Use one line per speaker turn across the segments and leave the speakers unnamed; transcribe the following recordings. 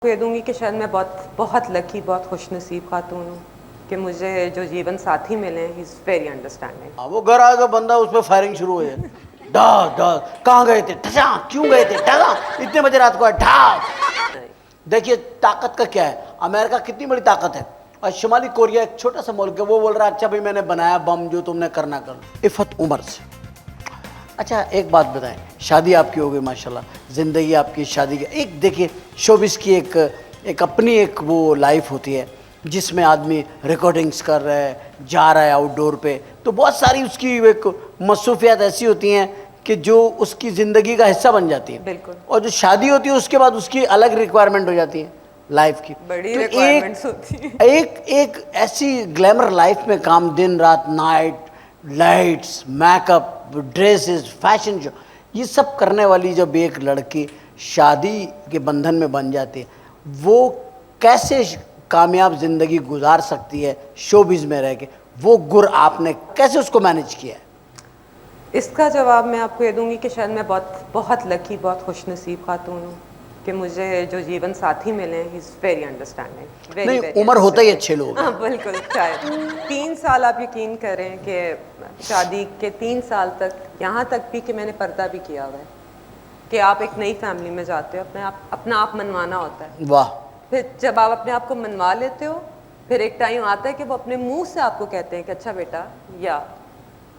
कह दूंगी कि शायद मैं बहुत लकी, बहुत खुशनसीब खातून हूँ कि मुझे जो जीवन साथी मिले ही इज़ वेरी अंडरस्टैंडिंग।
वो घर आएगा बंदा, उस पर फायरिंग शुरू हो जाए। डा डा कहाँ गए थे, ठसा क्यों गए थे, ठसा इतने बजे रात को है, ठा। देखिए ताकत का क्या है, अमेरिका कितनी बड़ी ताकत है और शुमाली कोरिया एक छोटा सा मुल्क है, वो बोल रहा है अच्छा भाई मैंने बनाया बम, जो तुमने करना कर। इफ़त उमर से। अच्छा एक बात बताएं, शादी आपकी हो गई माशाल्लाह, ज़िंदगी आपकी शादी की, एक देखिए शोबिस की एक अपनी एक वो लाइफ होती है जिसमें आदमी रिकॉर्डिंग्स कर रहा है, जा रहा है आउटडोर पे, तो बहुत सारी उसकी एक मसरूफियात ऐसी होती हैं कि जो उसकी ज़िंदगी का हिस्सा बन जाती है।
बिल्कुल।
और जो शादी होती है उसके बाद उसकी अलग रिक्वायरमेंट हो जाती है लाइफ की,
बड़ी
तो
रिक्वायरमेंट्स होती है।
एक ऐसी ग्लैमर लाइफ में काम, दिन रात night lights, makeup, dresses, fashion show, ये सब करने वाली जब एक लड़की शादी के बंधन में बन जाती है, वो कैसे कामयाब ज़िंदगी गुजार सकती है शोबिज़ में रह के, वो गुर आपने कैसे उसको मैनेज किया है?
इसका जवाब मैं आपको ये दूंगी कि शायद मैं बहुत लकी, बहुत खुशनसीब खातून हूँ कि मुझे जो जीवन साथी मिले ही इज़ वेरी अंडरस्टैंडिंग।
नहीं, उम्र होता ही अच्छे लोग।
हाँ बिल्कुल। शायद 3 साल आप यकीन करें कि शादी के 3 साल तक, यहाँ तक भी कि मैंने पर्दा भी किया हुआ है कि आप एक नई फैमिली में जाते हो, अपना आप मनवाना होता है।
वाह।
फिर जब आप अपने आप को मनवा लेते हो, फिर एक टाइम आता है कि वो अपने मुंह से आपको कहते हैं कि अच्छा बेटा या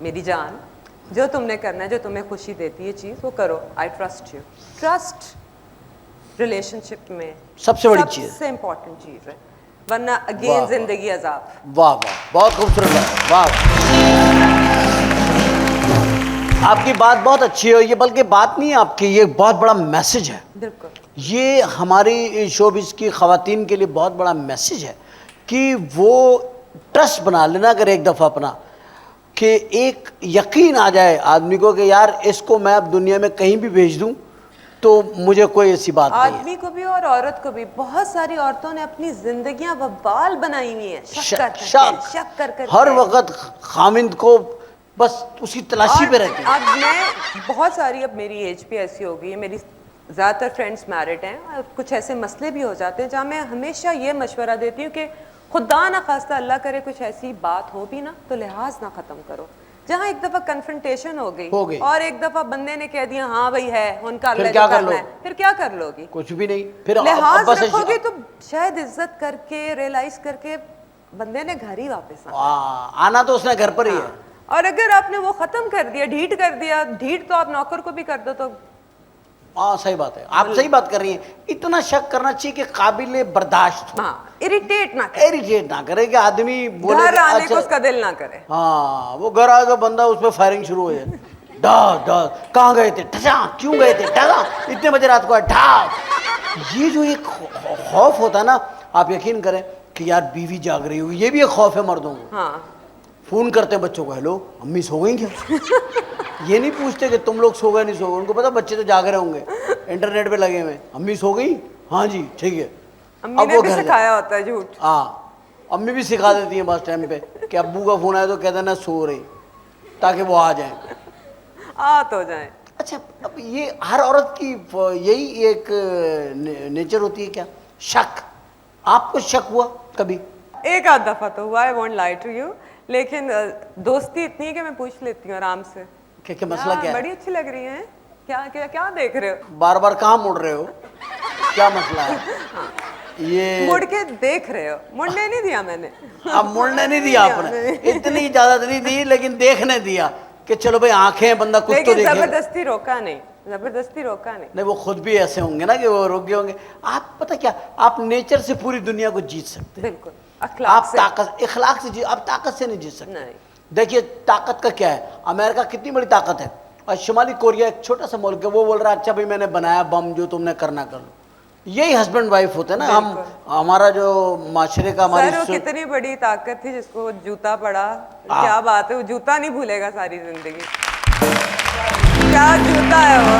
मेरी जान, जो तुमने करना है, जो तुम्हें खुशी देती है चीज़ वो करो, I trust you. Trust relationship में
सबसे बड़ी चीज़,
सबसे इम्पोर्टेंट चीज़ है, वरना अगेन जिंदगी अजाब।
वाह वाह, बहुत खूबसूरत है, वाह। आपकी बात बहुत अच्छी है, ये बल्कि बात नहीं है आपकी, ये बहुत बड़ा मैसेज है।
बिल्कुल।
ये हमारी शोबिस की ख़वातीन के लिए बहुत बड़ा मैसेज है कि वो ट्रस्ट बना लेना अगर एक दफ़ा अपना, कि एक यकीन आ जाए आदमी को कि यार इसको मैं अब दुनिया में कहीं भी भेज दूं तो मुझे कोई ऐसी बात नहीं है।
आदमी को भी और औरत को भी, बहुत सारी औरतों ने अपनी जिंदगियां वबाल बनाई हुई है शक कर
हर वक्त खामिंद को बस उसकी तलाशी पे रहती है।
अब मैं बहुत सारी, अब मेरी एज भी ऐसी हो गई है, मेरी ज़्यादातर फ्रेंड्स मैरिड हैं, कुछ ऐसे मसले भी हो जाते हैं जहाँ मैं हमेशा ये मशवरा देती हूँ कि खुदा ना खास्ता अल्लाह करे कुछ ऐसी बात हो भी ना तो लिहाज ना ख़त्म करो। जहाँ एक दफ़ा कन्फ्रंटेशन हो गई और एक दफ़ा बंदे ने कह दिया हाँ भाई है उनका,
फिर क्या कर लो?
फिर क्या कर लोगी?
कुछ भी नहीं। फिर
लिहाज रखोगे तो शायद इज्जत करके, रियलाइज करके बंदे ने घर ही वापस
आना तो उसने घर पर ही है।
और अगर आपने वो खत्म कर दिया, ढीठ कर दिया, ढीठ तो आप नौकर को भी कर दो तो।
हाँ सही बात है, आप सही बात कर रही हैं। इतना शक करना चाहिए कि काबिले बर्दाश्त हो,
इरिटेट ना करे कि आदमी बोले घर आने को उसका दिल ना करे।
हाँ, वो घर आएगा बंदा, उस पर फायरिंग शुरू हो जाए। डा डा कहाँ गए थे, ठसा क्यों गए थे, ठसा इतने बजे रात को है, ठा। ये जो एक खौफ होता है ना, आप यकीन करें कि यार बीवी जाग रही होगी, ये भी एक खौफ है मर्दों को।
हाँ।
फोन करते हैं बच्चों को, हेलो अम्मी सो गई क्या? ये नहीं पूछते कि तुम लोग सो गए नहीं सो गए, उनको पता बच्चे तो जाग रहे होंगे, इंटरनेट पे लगे हुए। अम्मी सो गई? हाँ जी ठीक है।
अम्मी ने भी सिखाया होता है झूठ।
हाँ, अम्मी भी सिखा देती हैं बस टाइम पे कि अब्बू का फोन आया तो कह देना सो रही, ताकि वो आ जाए,
आ तो जाए।
अच्छा अब ये हर औरत की यही एक नेचर होती है क्या, शक? आपको शक हुआ कभी?
एक आध दफा तो हुआ, I won't lie to you, लेकिन दोस्ती इतनी है कि मैं पूछ लेती हूँ आराम से।
क्या मसला क्या है?
बड़ी अच्छी लग रही है, क्या देख रहे हो?
बार बार कहाँ मुड़ रहे हो, क्या मसला है? ये
मुड़ के देख रहे हो, मुड़ने नहीं दिया मैंने।
अब मुड़ने नहीं दिया आपने, इतनी इजाजत नहीं दी, लेकिन देखने दिया कि चलो भाई आंखें बंदा कुछ तो देखे।
जबरदस्ती रोका नहीं। नहीं,
वो खुद भी ऐसे होंगे ना कि वो रुक गए होंगे। आप पता क्या, आप नेचर से पूरी दुनिया को जीत सकते हैं।
बिल्कुल।
आप ताकत, इखलाक से आप ताकत से नहीं जीत सकते। नहीं। देखिए ताकत का क्या है, अमेरिका कितनी बड़ी ताकत है और शुमाली कोरिया एक छोटा सा मुल्क है, वो बोल रहा है अच्छा भाई मैंने बनाया बम, जो तुमने करना कर लो। यही हस्बैंड वाइफ होते हैं ना हम, हमारा जो माशरे का, हमारी
वो कितनी बड़ी ताकत थी जिसको जूता पड़ा, क्या बात है, वो जूता नहीं भूलेगा सारी जिंदगी। क्या जूता है वो।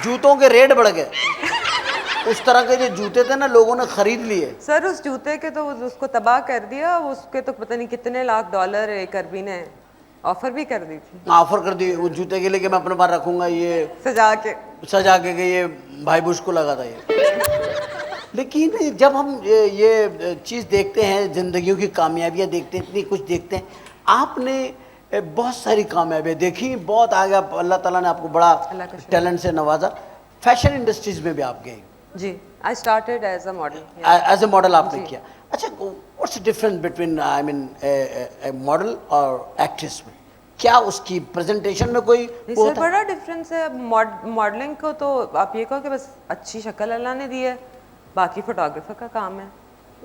जूतों के रेट बढ़ गए, उस तरह के जो जूते थे ना लोगों ने खरीद लिए।
सर उस जूते के तो उसको तबाह कर दिया, उसके तो पता नहीं कितने लाख डॉलर एक अरबी ने ऑफर भी कर दी थी।
ऑफर कर दी वो जूते के लिए कि मैं अपने पास रखूंगा, ये
सजा के।
सजा के कि ये भाई बुश को लगा था ये। लेकिन जब हम ये चीज़ देखते हैं, जिंदगियों की कामयाबियाँ देखते हैं, इतनी कुछ देखते हैं, आपने बहुत सारी कामयाबियाँ देखी, बहुत आगे अल्लाह ताला ने आपको बड़ा
अल्लाह का शुक्र।
टैलेंट से नवाजा। फैशन इंडस्ट्रीज में भी आप गए,
जी, I started as a model.
As a model आपने किया। अच्छा, what's the difference between I mean model और एक्ट्रेस में? क्या उसकी प्रेजेंटेशन में कोई
नहीं
वो
सर,
होता है?
बड़ा डिफरेंस है। मॉडलिंग को तो आप ये कहो कि बस अच्छी शक्ल अल्लाह ने दी है, बाकी फोटोग्राफर का काम है।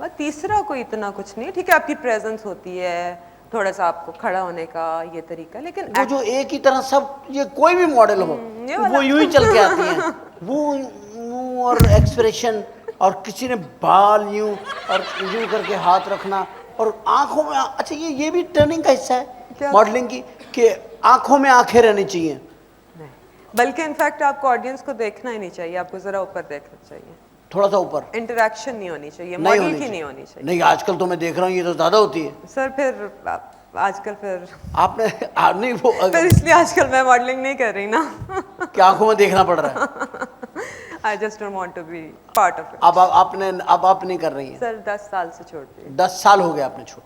बस तीसरा कोई इतना कुछ नहीं। ठीक है, आपकी प्रेजेंस होती है, थोड़ा सा आपको खड़ा होने का ये तरीका, लेकिन
वो जो एक ही तरह सब, ये कोई भी मॉडल हो
ये
वो यूं ही चल के आती हैं, वो मुंह और एक्सप्रेशन, और किसी ने बाल यूं और यूं करके हाथ रखना, और आंखों में अच्छा ये भी टर्निंग का हिस्सा है
क्या?
मॉडलिंग की, कि आंखों में आंखें रहनी चाहिए।
नहीं, बल्कि इनफैक्ट आपको ऑडियंस को देखना ही नहीं चाहिए, आपको जरा ऊपर देखना चाहिए।
थोड़ा सा ऊपर
इंटरेक्शन नहीं होनी चाहिए,
नहीं
मॉडल
होनी
की
चाहिए।
नहीं होनी चाहिए।
नहीं, आजकल तो मैं देख रहा हूँ ये तो ज्यादा होती है।
सर फिर आजकल फिर
आपने नहीं वो
फिर इसलिए आजकल मैं मॉडलिंग नहीं कर रही ना।
क्या आंखों में देखना पड़ रहा है?
I just don't want to be part of it.
अब आप नहीं कर रही हैं?
सर 10 साल से छोड़ दिए।
10 साल हो गए आपने छोड़